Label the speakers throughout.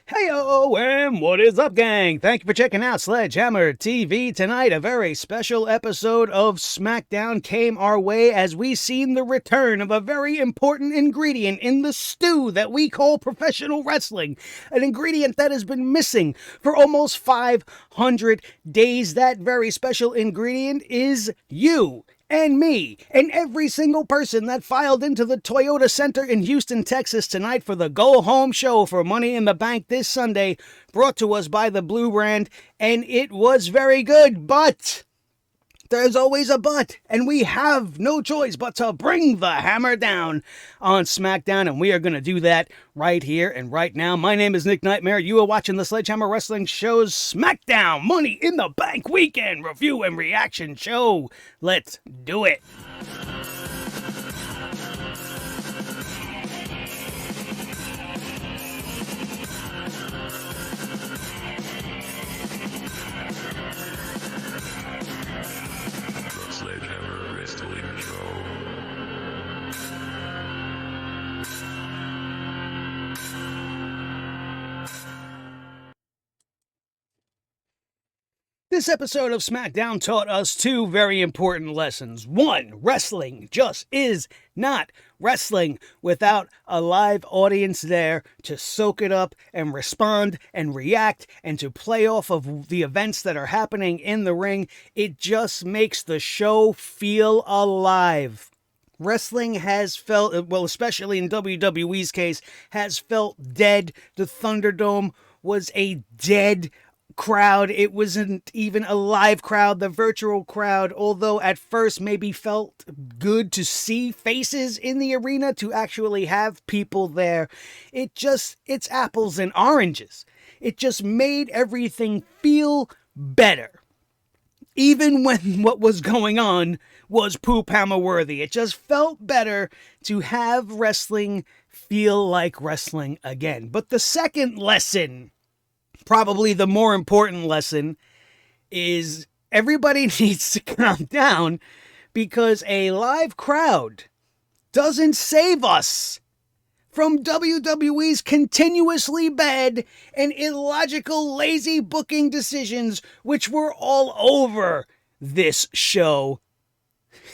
Speaker 1: Hey-o, what is up, gang? Thank you for checking out Sledgehammer TV tonight. A very special episode of Smackdown came our way as we seen the return of a very important ingredient in the stew that we call professional wrestling. An ingredient that has been missing for almost 500 days. That very special ingredient is you. And me, and every single person that filed into the Toyota Center in Houston, Texas tonight for the go-home show for Money in the Bank this Sunday, brought to us by the Blue Brand, and it was very good, but there's always a but, and we have no choice but to bring the hammer down on SmackDown, and we are going to do that right here and right now. My name is Nick Nightmare. You are watching the Sledgehammer Wrestling Show's SmackDown Money in the Bank Weekend Review and Reaction Show. Let's do it.
Speaker 2: Sledgehammer Wrestling Show.
Speaker 1: This episode of SmackDown taught us two very important lessons. One, wrestling just is not wrestling without a live audience there to soak it up and respond and react and to play off of the events that are happening in the ring. It just makes the show feel alive. Wrestling has felt, well, especially in WWE's case, has felt dead. The Thunderdome was a dead crowd. It wasn't even a live crowd. The virtual crowd, although at first maybe felt good to see faces in the arena, to actually have people there, it's apples and oranges. It just made everything feel better. Even when what was going on was poop hammer worthy. It just felt better to have wrestling feel like wrestling again. But the second lesson, probably the more important lesson, is everybody needs to calm down, because a live crowd doesn't save us from WWE's continuously bad and illogical, lazy booking decisions, which were all over this show.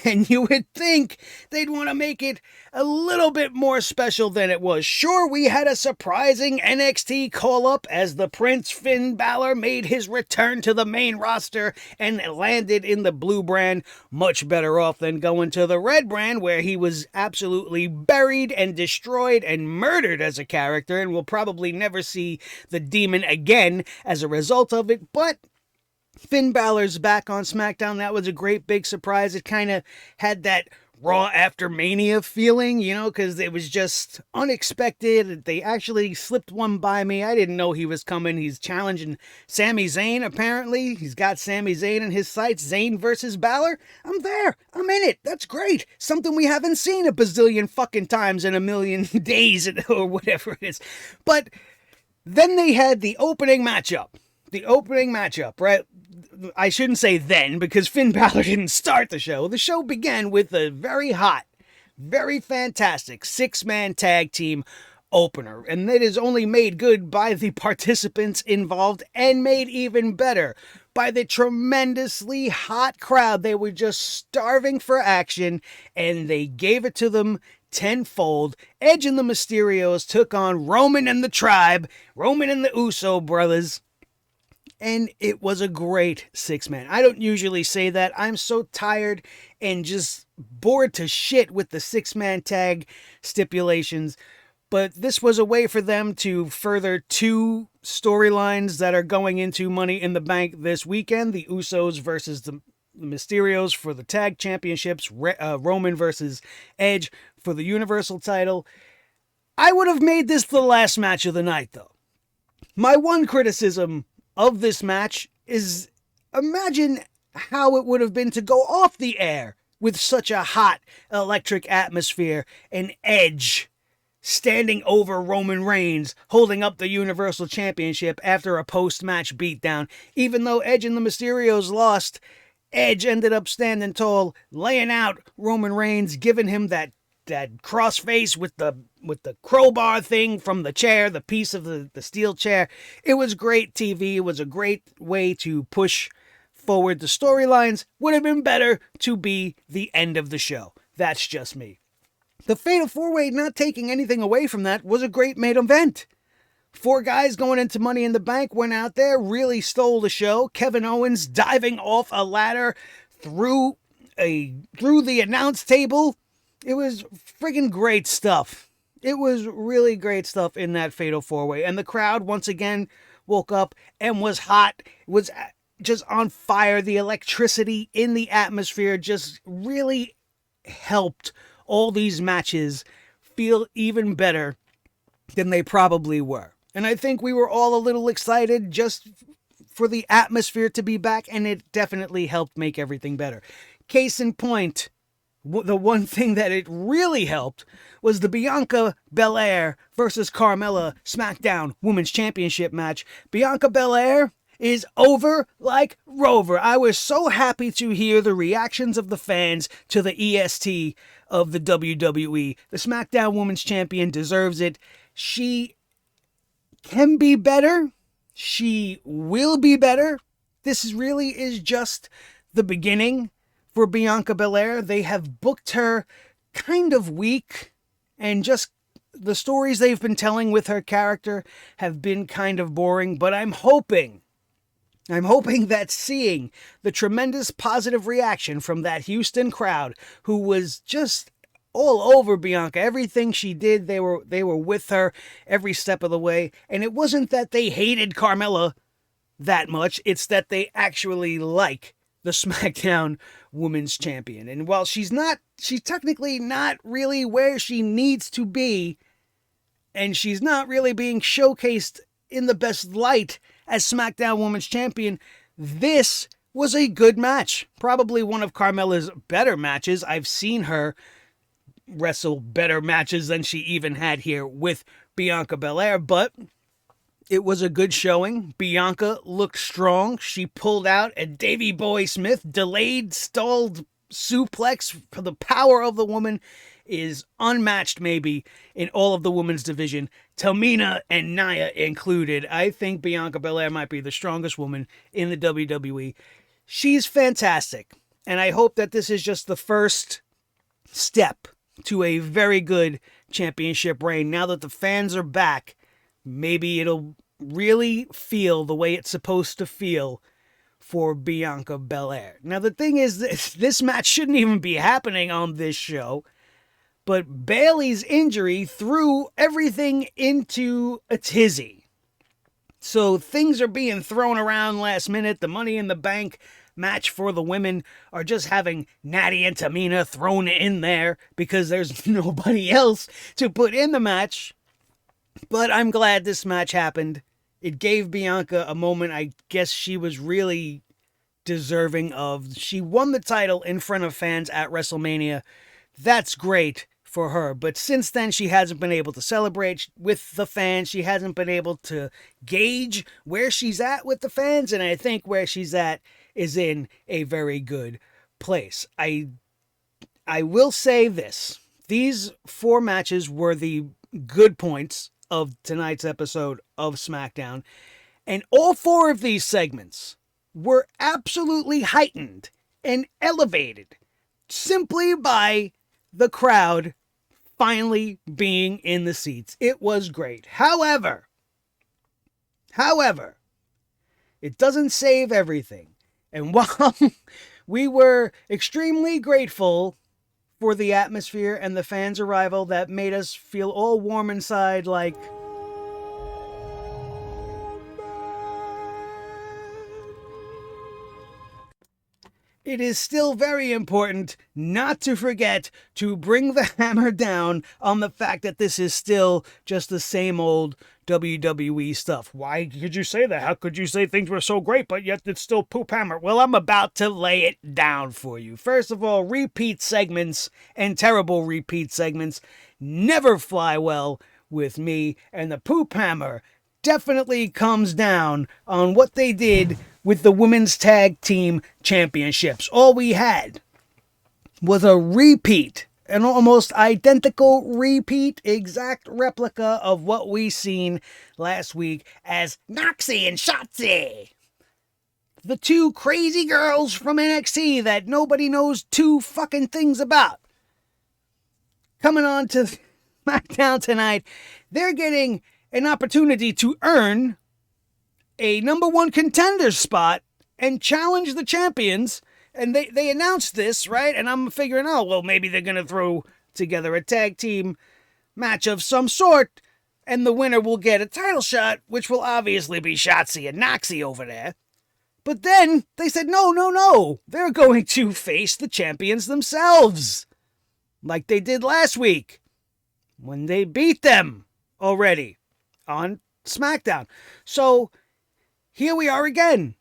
Speaker 1: And you would think they'd want to make it a little bit more special than it was. Sure, we had a surprising NXT call-up as the Prince Finn Balor made his return to the main roster and landed in the Blue Brand, much better off than going to the Red Brand, where he was absolutely buried and destroyed and murdered as a character, and we'll probably never see the Demon again as a result of it. But Finn Balor's back on SmackDown. That was a great big surprise. It kind of had that Raw after Mania feeling, because it was just unexpected. They actually slipped one by me. I didn't know he was coming. He's challenging Sami Zayn, apparently. He's got Sami Zayn in his sights. Zayn versus Balor. I'm there. I'm in it. That's great. Something we haven't seen a bazillion fucking times in a million days or whatever it is. But then they had the opening matchup. Right? I shouldn't say then, because Finn Balor didn't start the show. The show began with a very hot, very fantastic six-man tag team opener. And it is only made good by the participants involved, and made even better by the tremendously hot crowd. They were just starving for action, and they gave it to them tenfold. Edge and the Mysterios took on Roman and the Tribe, Roman and the Uso brothers. And it was a great six-man. I don't usually say that. I'm so tired and just bored to shit with the six-man tag stipulations. But this was a way for them to further two storylines that are going into Money in the Bank this weekend. The Usos versus the Mysterios for the tag championships. Roman versus Edge for the Universal title. I would have made this the last match of the night, though. My one criticism of this match is, imagine how it would have been to go off the air with such a hot electric atmosphere and Edge standing over Roman Reigns, holding up the Universal Championship after a post-match beatdown. Even though Edge and the Mysterios lost, Edge ended up standing tall, laying out Roman Reigns, giving him that crossface with the crowbar thing from the chair, the piece of the steel chair. It was great TV. It was a great way to push forward the storylines. Would have been better to be the end of the show. That's just me. The Fatal 4-Way, not taking anything away from that, was a great main event. 4 guys going into Money in the Bank went out there, really stole the show. Kevin Owens diving off a ladder through the announce table. It was friggin' great stuff. It was really great stuff in that Fatal 4-Way. And the crowd, once again, woke up and was hot. It was just on fire. The electricity in the atmosphere just really helped all these matches feel even better than they probably were. And I think we were all a little excited just for the atmosphere to be back, and it definitely helped make everything better. Case in point, the one thing that it really helped was the Bianca Belair versus Carmella Smackdown Women's Championship match. Bianca Belair is over like Rover. I was so happy to hear the reactions of the fans to the EST of the WWE. The SmackDown Women's Champion deserves it. She can be better. She will be better. This really is just the beginning for Bianca Belair. They have booked her kind of weak, and just the stories they've been telling with her character have been kind of boring, but I'm hoping that seeing the tremendous positive reaction from that Houston crowd who was just all over Bianca, everything she did, they were with her every step of the way. And it wasn't that they hated Carmella that much, it's that they actually like the SmackDown Women's Champion. And while she's technically not really where she needs to be, and she's not really being showcased in the best light as SmackDown Women's Champion, this was a good match. Probably one of Carmella's better matches. I've seen her wrestle better matches than she even had here with Bianca Belair, but it was a good showing. Bianca looked strong. She pulled out a Davey Boy Smith delayed stalled suplex. For the power of the woman is unmatched maybe in all of the women's division, Tamina and Nia included. I think Bianca Belair might be the strongest woman in the WWE. She's fantastic, and I hope that this is just the first step to a very good championship reign. Now that the fans are back, maybe it'll really feel the way it's supposed to feel for Bianca Belair. Now the thing is, this match shouldn't even be happening on this show, but Bayley's injury threw everything into a tizzy. So things are being thrown around last minute. The Money in the Bank match for the women are just having Natty and Tamina thrown in there because there's nobody else to put in the match. But I'm glad this match happened. It gave Bianca a moment I guess she was really deserving of. She won the title in front of fans at WrestleMania. That's great for her. But since then, she hasn't been able to celebrate with the fans. She hasn't been able to gauge where she's at with the fans. And I think where she's at is in a very good place. I will say this. These 4 matches were the good points of tonight's episode of SmackDown. And all 4 of these segments were absolutely heightened and elevated simply by the crowd finally being in the seats. It was great. However, it doesn't save everything. And while we were extremely grateful for the atmosphere and the fans' arrival that made us feel all warm inside like it is still very important not to forget to bring the hammer down on the fact that this is still just the same old WWE stuff. Why could you say that? How could you say things were so great, but yet it's still poop hammer? Well, I'm about to lay it down for you. First of all, repeat segments and terrible repeat segments never fly well with me, and the poop hammer definitely comes down on what they did with the Women's Tag Team Championships. All we had was a repeat an almost identical repeat, exact replica of what we seen last week as Noxie and Shotzi. The two crazy girls from NXT that nobody knows two fucking things about. Coming on to SmackDown tonight, they're getting an opportunity to earn a number one contender spot and challenge the champions. And they announced this, right? And I'm figuring, oh, well, maybe they're going to throw together a tag team match of some sort, and the winner will get a title shot, which will obviously be Shotzi and Noxie over there. But then they said, no, they're going to face the champions themselves, like they did last week when they beat them already on SmackDown. So here we are again.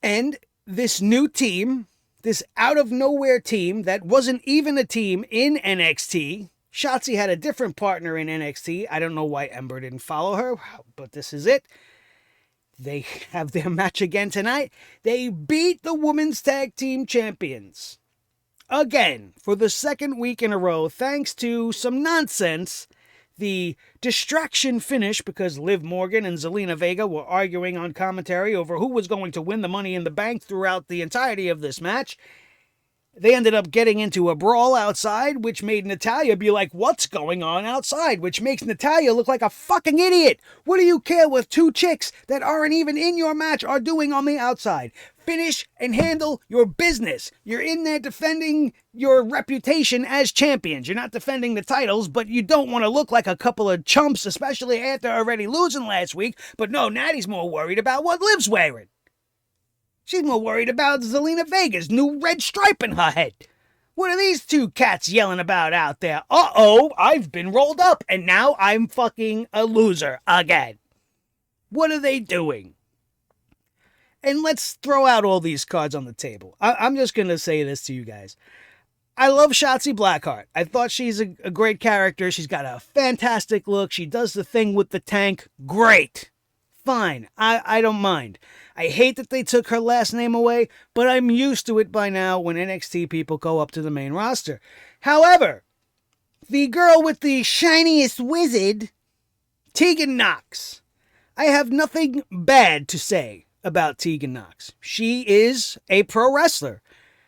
Speaker 1: And this new team, this out-of-nowhere team that wasn't even a team in NXT. Shotzi had a different partner in NXT. I don't know why Ember didn't follow her, but this is it. They have their match again tonight. They beat the Women's Tag Team Champions. Again, for the second week in a row, thanks to some nonsense. The distraction finish because Liv Morgan and Zelina Vega were arguing on commentary over who was going to win the Money in the Bank throughout the entirety of this match. They ended up getting into a brawl outside, which made Natalya be like, what's going on outside? Which makes Natalya look like a fucking idiot. What do you care what two chicks that aren't even in your match are doing on the outside? Finish and handle your business. You're in there defending your reputation as champions. You're not defending the titles, but you don't want to look like a couple of chumps, especially after already losing last week. But no, Natty's more worried about what Liv's wearing. She's more worried about Zelina Vega's new red stripe in her head. What are these two cats yelling about out there? Uh-oh, I've been rolled up, and now I'm fucking a loser again. What are they doing? And let's throw out all these cards on the table. I'm just going to say this to you guys. I love Shotzi Blackheart. I thought she's a great character. She's got a fantastic look. She does the thing with the tank. Great. Fine. I don't mind. I hate that they took her last name away, but I'm used to it by now when NXT people go up to the main roster. However, the girl with the shiniest wizard, Tegan Nox. I have nothing bad to say about Tegan Nox. She is a pro wrestler.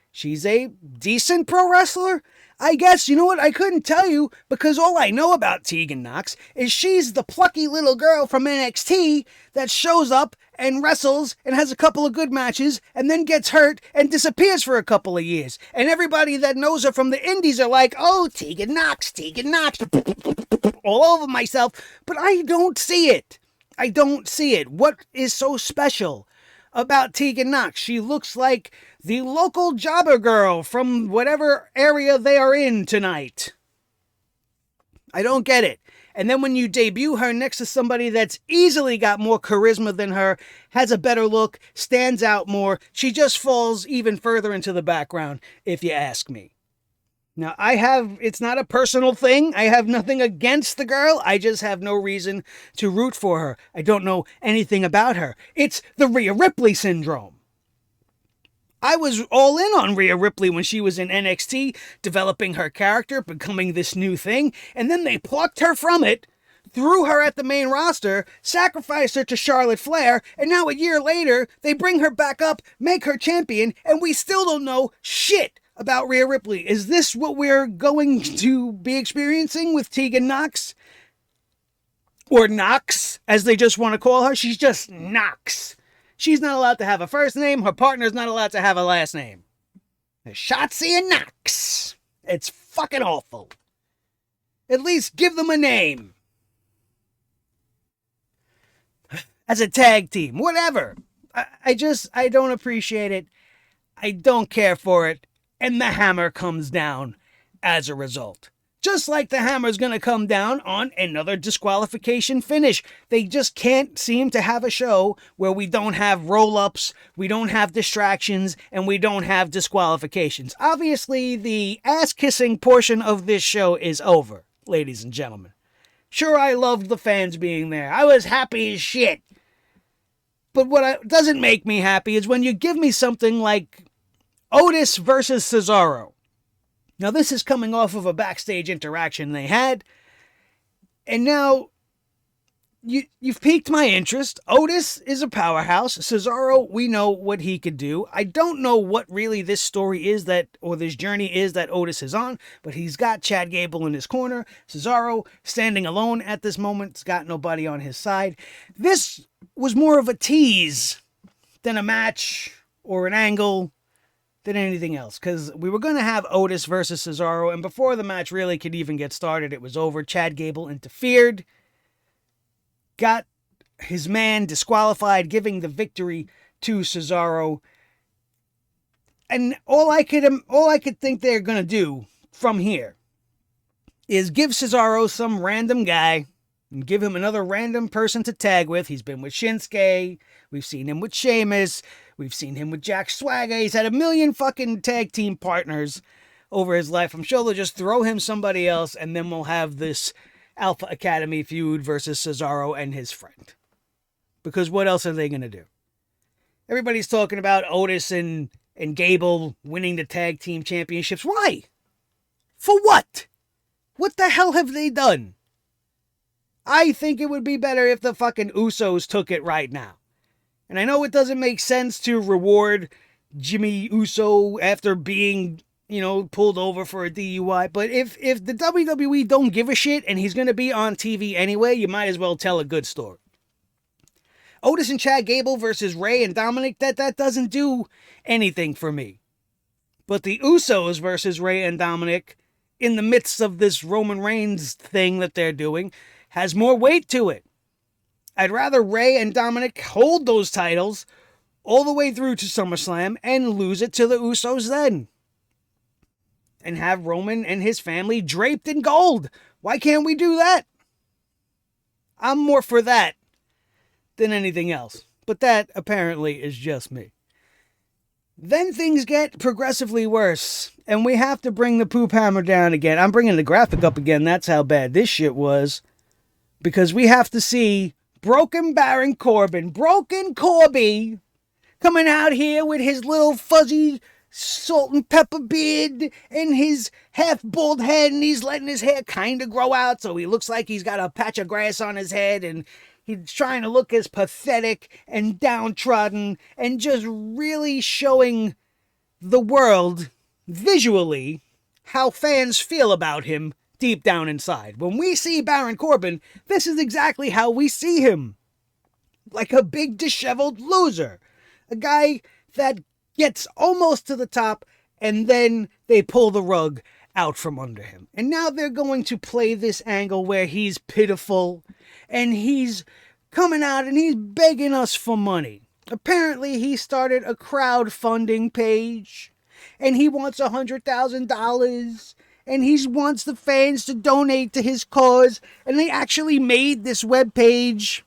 Speaker 1: She's a decent pro wrestler. I guess, you know what, I couldn't tell you because all I know about Tegan Nox is she's the plucky little girl from NXT that shows up and wrestles and has a couple of good matches and then gets hurt and disappears for a couple of years. And everybody that knows her from the indies are like, oh, Tegan Nox, all over myself. But I don't see it. I don't see it. What is so special about Tegan Nox? She looks like the local jobber girl from whatever area they are in tonight. I don't get it. And then when you debut her next to somebody that's easily got more charisma than her, has a better look, stands out more, she just falls even further into the background, if you ask me. Now, it's not a personal thing. I have nothing against the girl. I just have no reason to root for her. I don't know anything about her. It's the Rhea Ripley syndrome. I was all in on Rhea Ripley when she was in NXT, developing her character, becoming this new thing, and then they plucked her from it, threw her at the main roster, sacrificed her to Charlotte Flair, and now a year later, they bring her back up, make her champion, and we still don't know shit about Rhea Ripley. Is this what we're going to be experiencing with Tegan Nox? Or Nox, as they just want to call her? She's just Nox. She's not allowed to have a first name. Her partner's not allowed to have a last name. They're Shotzi and Nox. It's fucking awful. At least give them a name. As a tag team, whatever. I don't appreciate it. I don't care for it. And the hammer comes down as a result. Just like the hammer's going to come down on another disqualification finish. They just can't seem to have a show where we don't have roll-ups, we don't have distractions, and we don't have disqualifications. Obviously, the ass-kissing portion of this show is over, ladies and gentlemen. Sure, I loved the fans being there. I was happy as shit. But what doesn't make me happy is when you give me something like Otis versus Cesaro. Now, this is coming off of a backstage interaction they had, and now you've piqued my interest. Otis is a powerhouse. Cesaro, we know what he could do. I don't know what really this story is or this journey is that Otis is on, but he's got Chad Gable in his corner. Cesaro standing alone at this moment. He's got nobody on his side. This was more of a tease than a match or an angle than anything else, because we were going to have Otis versus Cesaro, and before the match really could even get started, it was over. Chad Gable interfered, got his man disqualified, giving the victory to Cesaro. And all I could think they're going to do from here is give Cesaro some random guy and give him another random person to tag with. He's been with Shinsuke. We've seen him with Sheamus. We've seen him with Jack Swagger. He's had a million fucking tag team partners over his life. I'm sure they'll just throw him somebody else, and then we'll have this Alpha Academy feud versus Cesaro and his friend. Because what else are they going to do? Everybody's talking about Otis and Gable winning the tag team championships. Why? For what? What the hell have they done? I think it would be better if the fucking Usos took it right now. And I know it doesn't make sense to reward Jimmy Uso after being, pulled over for a DUI. But if the WWE don't give a shit and he's going to be on TV anyway, you might as well tell a good story. Otis and Chad Gable versus Ray and Dominic, that doesn't do anything for me. But the Usos versus Ray and Dominic, in the midst of this Roman Reigns thing that they're doing, has more weight to it. I'd rather Ray and Dominic hold those titles all the way through to SummerSlam and lose it to the Usos then. And have Roman and his family draped in gold. Why can't we do that? I'm more for that than anything else. But that apparently is just me. Then things get progressively worse, and we have to bring the poop hammer down again. I'm bringing the graphic up again. That's how bad this shit was. Because we have to see Broken Baron Corbin, Broken Corby, coming out here with his little fuzzy salt and pepper beard and his half bald head, and he's letting his hair kind of grow out so he looks like he's got a patch of grass on his head, and he's trying to look as pathetic and downtrodden and just really showing the world visually how fans feel about him deep down inside. When we see Baron Corbin, this is exactly how we see him. Like a big disheveled loser. A guy that gets almost to the top and then they pull the rug out from under him. And now they're going to play this angle where he's pitiful and he's coming out and he's begging us for money. Apparently he started a crowdfunding page and he wants $100,000 and he wants the fans to donate to his cause, and they actually made this webpage,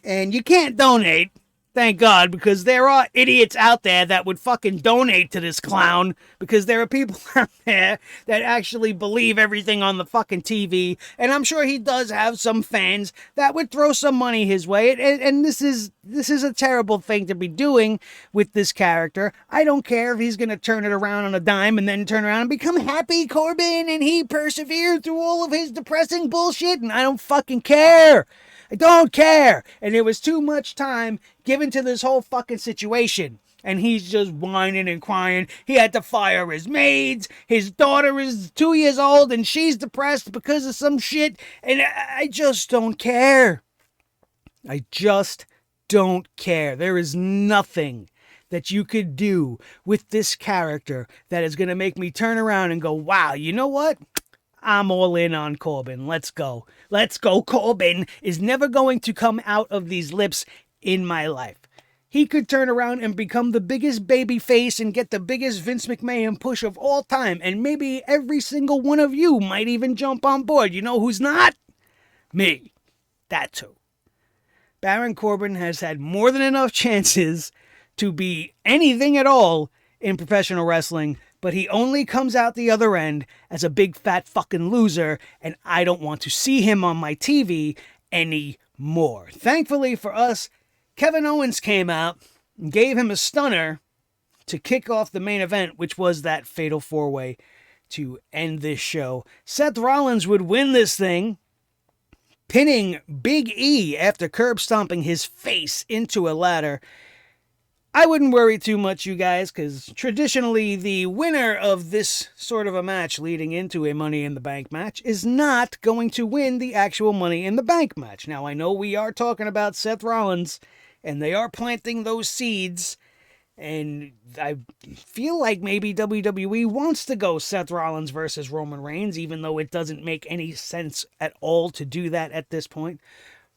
Speaker 1: and you can't donate, thank God, because there are idiots out there that would fucking donate to this clown, because there are people out there that actually believe everything on the fucking TV, and I'm sure he does have some fans that would throw some money his way, and this is a terrible thing to be doing with this character. I don't care if he's going to turn it around on a dime and then turn around and become Happy Corbin, and he persevered through all of his depressing bullshit, and I don't fucking care. I don't care. And there was too much time given to this whole fucking situation. And he's just whining and crying. He had to fire his maids. His daughter is 2 years old and she's depressed because of some shit. And I just don't care. I just don't care. There is nothing that you could do with this character that is going to make me turn around and go, wow, you know what? I'm all in on Corbin. Let's go. Let's go. Corbin is never going to come out of these lips in my life. He could turn around and become the biggest baby face and get the biggest Vince McMahon push of all time. And maybe every single one of you might even jump on board. You know who's not? Me. That's who. Baron Corbin has had more than enough chances to be anything at all in professional wrestling, but he only comes out the other end as a big fat fucking loser, and I don't want to see him on my TV anymore. Thankfully for us, Kevin Owens came out and gave him a stunner to kick off the main event, which was that fatal four-way to end this show. Seth Rollins would win this thing, pinning Big E after curb stomping his face into a ladder. I wouldn't worry too much, you guys, because traditionally the winner of this sort of a match leading into a Money in the Bank match is not going to win the actual Money in the Bank match. Now, I know we are talking about Seth Rollins, and they are planting those seeds, and I feel like maybe WWE wants to go Seth Rollins versus Roman Reigns, even though it doesn't make any sense at all to do that at this point.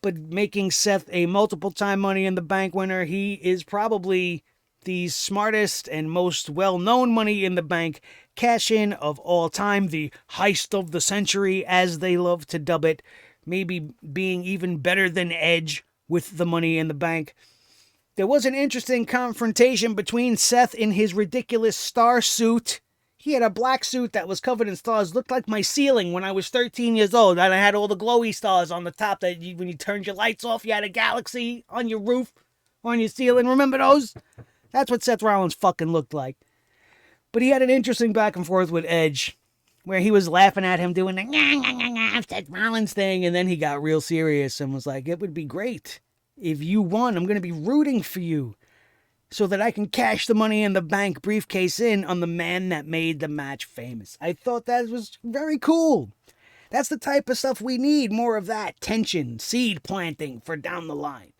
Speaker 1: But making Seth a multiple-time Money in the Bank winner, he is probably the smartest and most well-known Money in the Bank cash-in of all time, the heist of the century, as they love to dub it, maybe being even better than Edge with the Money in the Bank. There was an interesting confrontation between Seth in his ridiculous star suit. He had a black suit that was covered in stars, looked like my ceiling when I was 13 years old, and I had all the glowy stars on the top that when you turned your lights off, you had a galaxy on your roof, on your ceiling. Remember those? That's what Seth Rollins fucking looked like. But he had an interesting back and forth with Edge, where he was laughing at him doing the Seth Rollins thing, and then he got real serious and was like, it would be great if you won. I'm going to be rooting for you, so that I can cash the Money in the Bank briefcase in on the man that made the match famous. I thought that was very cool. That's the type of stuff we need, more of that tension, seed planting for down the line.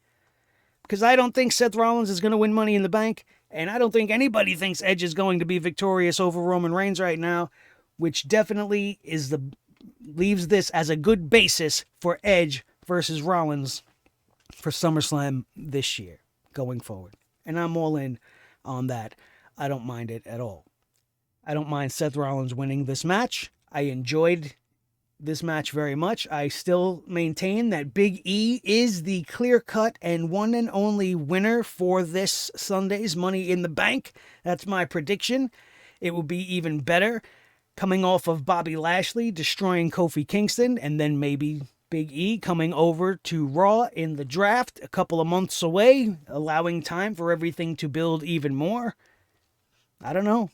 Speaker 1: Because I don't think Seth Rollins is going to win Money in the Bank, and I don't think anybody thinks Edge is going to be victorious over Roman Reigns right now, which definitely leaves this as a good basis for Edge versus Rollins for SummerSlam this year, going forward. And I'm all in on that. I don't mind it at all. I don't mind Seth Rollins winning this match. I enjoyed this match very much. I still maintain that Big E is the clear-cut and one and only winner for this Sunday's Money in the Bank. That's my prediction. It will be even better coming off of Bobby Lashley destroying Kofi Kingston, and then maybe Big E coming over to Raw in the draft a couple of months away, allowing time for everything to build even more. I don't know.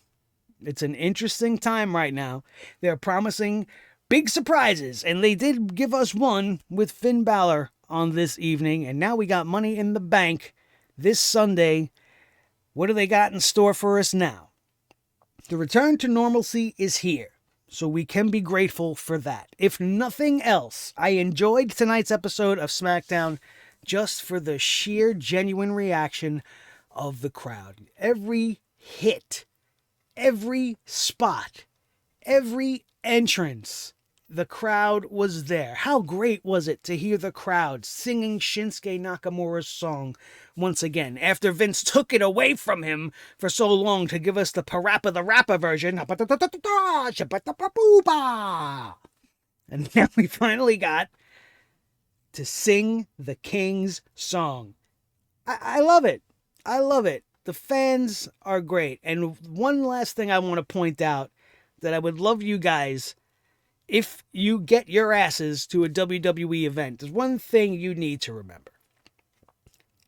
Speaker 1: It's an interesting time right now. They're promising big surprises, and they did give us one with Finn Balor on this evening, and now we got Money in the Bank this Sunday. What do they got in store for us now? The return to normalcy is here, so we can be grateful for that. If nothing else, I enjoyed tonight's episode of SmackDown just for the sheer, genuine reaction of the crowd. Every hit, every spot, every entrance, the crowd was there. How great was it to hear the crowd singing Shinsuke Nakamura's song once again, after Vince took it away from him for so long to give us the Parappa the Rapper version. And now we finally got to sing the King's song. I love it. I love it. The fans are great. And one last thing I want to point out that I would love you guys, if you get your asses to a WWE event, there's one thing you need to remember.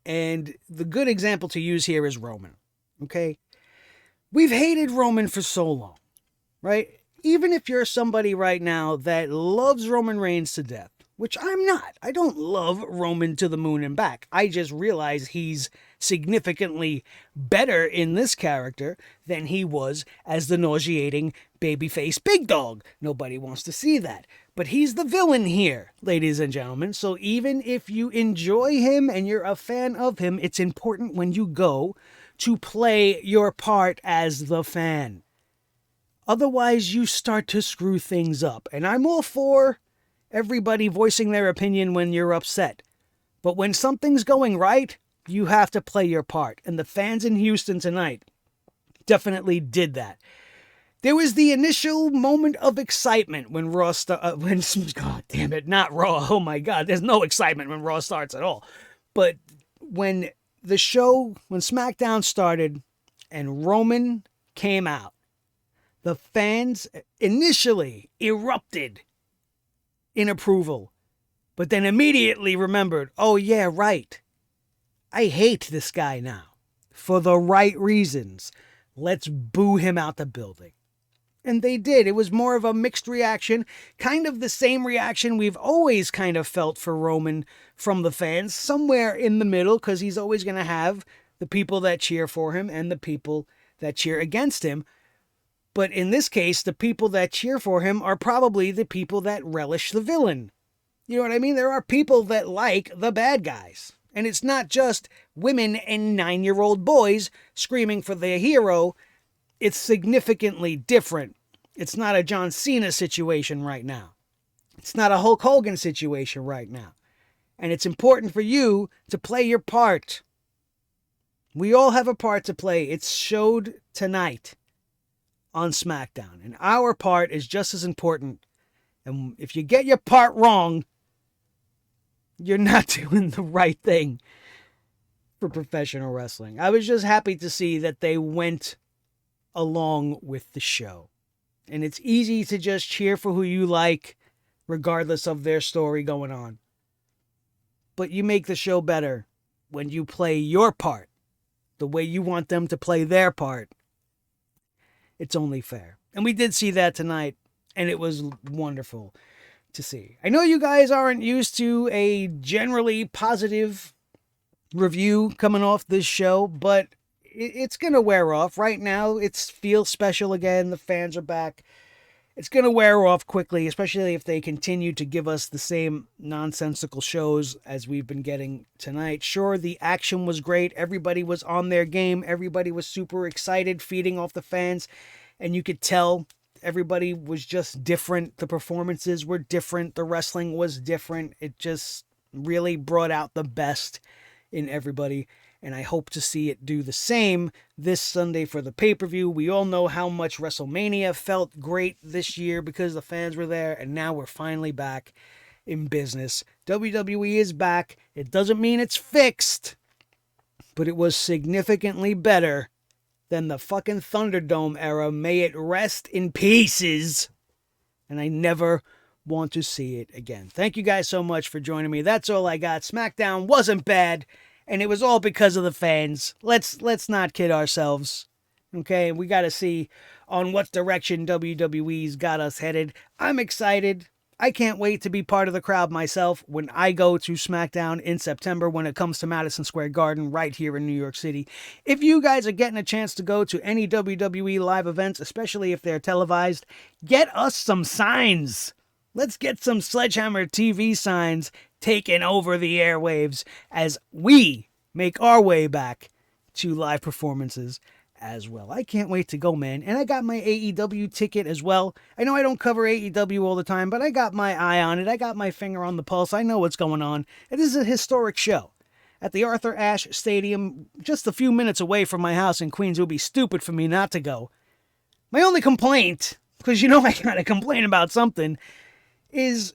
Speaker 1: And the good example to use here is Roman, okay? We've hated Roman for so long, right? Even if you're somebody right now that loves Roman Reigns to death, which I'm not. I don't love Roman to the moon and back. I just realize he's significantly better in this character than he was as the nauseating babyface big dog. Nobody wants to see that. But he's the villain here, ladies and gentlemen. So even if you enjoy him and you're a fan of him, it's important when you go to play your part as the fan. Otherwise, you start to screw things up. And I'm all for everybody voicing their opinion when you're upset. But when something's going right, you have to play your part. And the fans in Houston tonight definitely did that. There was the initial moment of excitement when Raw God damn it, not Raw. Oh my God, there's no excitement when Raw starts at all. But when SmackDown started and Roman came out, the fans initially erupted in approval, but then immediately remembered, oh yeah, right. I hate this guy now. For the right reasons. Let's boo him out the building. And they did. It was more of a mixed reaction, kind of the same reaction we've always kind of felt for Roman from the fans, somewhere in the middle, because he's always going to have the people that cheer for him and the people that cheer against him. But in this case, the people that cheer for him are probably the people that relish the villain. You know what I mean? There are people that like the bad guys. And it's not just women and 9-year-old boys screaming for their hero. It's significantly different. It's not a John Cena situation right now. It's not a Hulk Hogan situation right now. And it's important for you to play your part. We all have a part to play. It's showed tonight on SmackDown. And our part is just as important. And if you get your part wrong, you're not doing the right thing for professional wrestling. I was just happy to see that they went along with the show. And it's easy to just cheer for who you like, regardless of their story going on. But you make the show better when you play your part the way you want them to play their part. It's only fair. And we did see that tonight, and it was wonderful to see. I know you guys aren't used to a generally positive review coming off this show, but it's going to wear off. Right now, it feels special again. The fans are back. It's going to wear off quickly, especially if they continue to give us the same nonsensical shows as we've been getting tonight. Sure, the action was great. Everybody was on their game. Everybody was super excited, feeding off the fans. And you could tell everybody was just different. The performances were different. The wrestling was different. It just really brought out the best in everybody. And I hope to see it do the same this Sunday for the pay-per-view. We all know how much WrestleMania felt great this year because the fans were there, and now we're finally back in business. WWE is back. It doesn't mean it's fixed, but it was significantly better than the fucking Thunderdome era. May it rest in pieces. And I never want to see it again. Thank you guys so much for joining me. That's all I got. SmackDown wasn't bad. And it was all because of the fans. Let's not kid ourselves. Okay, we got to see on what direction WWE's got us headed. I'm excited. I can't wait to be part of the crowd myself when I go to SmackDown in September when it comes to Madison Square Garden right here in New York City. If you guys are getting a chance to go to any WWE live events, especially if they're televised, get us some signs. Let's get some Sledgehammer TV signs taking over the airwaves as we make our way back to live performances as well. I can't wait to go, man. And I got my AEW ticket as well. I know I don't cover AEW all the time, but I got my eye on it. I got my finger on the pulse. I know what's going on. It is a historic show at the Arthur Ashe Stadium, just a few minutes away from my house in Queens. It would be stupid for me not to go. My only complaint, because you know I gotta complain about something, is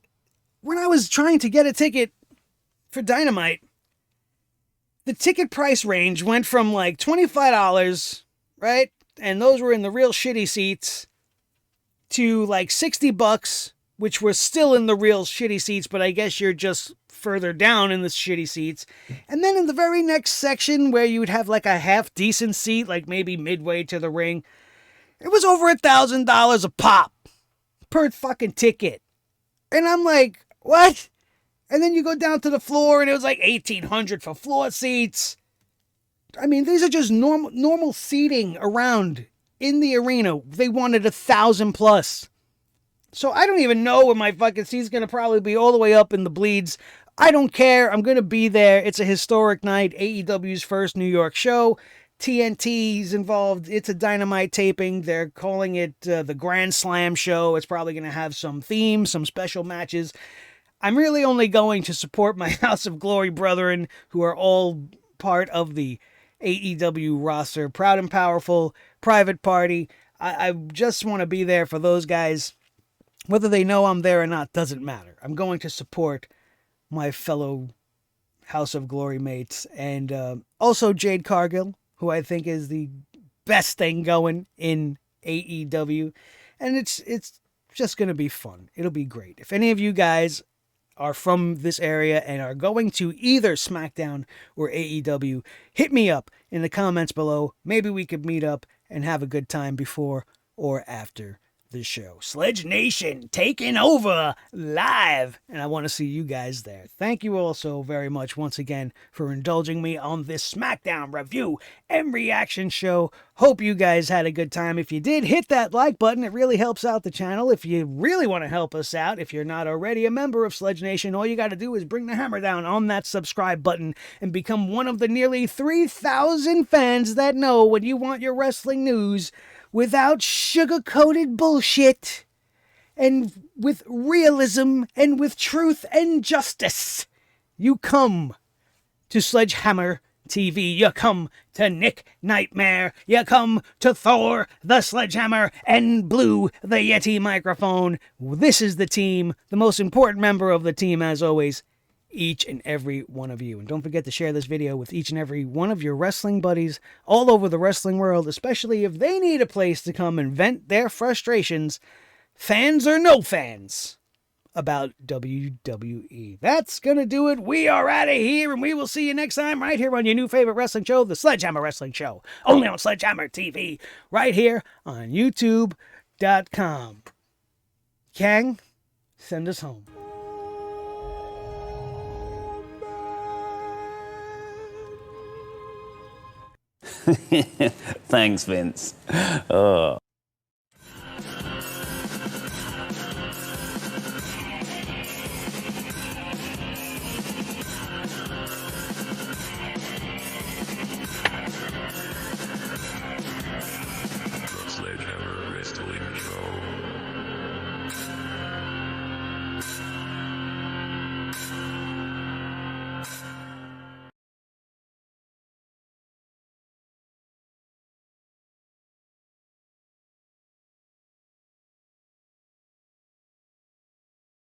Speaker 1: when I was trying to get a ticket for Dynamite, the ticket price range went from like $25, right? And those were in the real shitty seats, to like $60, which were still in the real shitty seats, but I guess you're just further down in the shitty seats. And then in the very next section where you would have like a half decent seat, like maybe midway to the ring, it was over $1,000 a pop per fucking ticket. And I'm like, what? And then you go down to the floor and it was like $1,800 for floor seats. I mean, these are just normal seating around in the arena. They wanted 1,000 plus. So I don't even know where my fucking seat's going to probably be, all the way up in the bleeds. I don't care. I'm going to be there. It's a historic night. AEW's first New York show. TNT's involved. It's a Dynamite taping. They're calling it the Grand Slam show. It's probably going to have some themes, some special matches. I'm really only going to support my House of Glory brethren, who are all part of the AEW roster. Proud and Powerful, Private Party. I just want to be there for those guys. Whether they know I'm there or not doesn't matter. I'm going to support my fellow House of Glory mates. And also Jade Cargill, who I think is the best thing going in AEW. And it's just going to be fun. It'll be great. If any of you guys are from this area and are going to either SmackDown or AEW, hit me up in the comments below. Maybe we could meet up and have a good time before or after the show. Sledge Nation taking over live, and I want to see you guys there. Thank you all so very much once again for indulging me on this SmackDown review and reaction show. Hope you guys had a good time. If you did, hit that like button. It really helps out the channel. If you really want to help us out, if you're not already a member of Sledge Nation, all you got to do is bring the hammer down on that subscribe button and become one of the nearly 3,000 fans that know when you want your wrestling news without sugar-coated bullshit, and with realism, and with truth and justice. You come to Sledgehammer TV. You come to Nick Nightmare. You come to Thor the Sledgehammer and Blue the Yeti microphone. This is the team, the most important member of the team, as always, each and every one of you. And don't forget to share this video with each and every one of your wrestling buddies all over the wrestling world, especially if they need a place to come and vent their frustrations, fans or no fans, about WWE. That's gonna do it. We are out of here, and we will see you next time right here on your new favorite wrestling show, the Sledgehammer Wrestling Show, only on Sledgehammer TV, right here on YouTube.com. Kang, send us home.
Speaker 3: Thanks, Vince.
Speaker 2: Sledgehammer Wrestling Show.